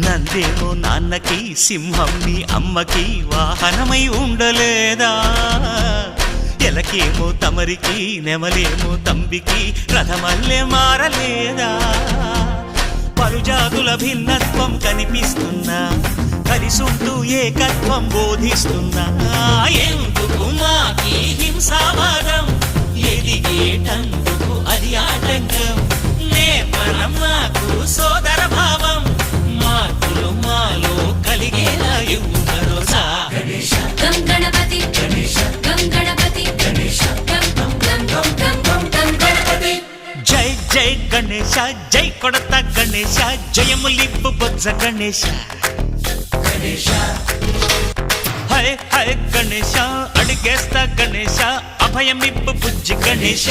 నందేమో నాన్నకి సింహం నీ అమ్మకి వాహనమై ఉండలేదా? ఎలకేమో తమరికి నెమలేమో తంబికి రథమల్లే మారలేదా? పలుజాతుల భిన్నత్వం కనిపిస్తున్నా, కలిసుంటూ ఏకత్వం బోధిస్తున్నా. ఎందుకు మాకి హింసావాదం, ఎదిగేటందుకు అది ఆటంకం. నేపరం మాకు సోదర భావం, మార్పులు మాలో కలిగేలా ఇవ్వు భరోసా. గం గణపతి గం గణపతి గం గం గం గం గం గణపతి. జై జై గణేశ, జై కొడత గణేశ, జయములిప్పు బొజ్జ గణేశ. హై హై గణేశ, అడిగేస్తా గణేశ, అభయమిప్పు బుజ్జి గణేశ.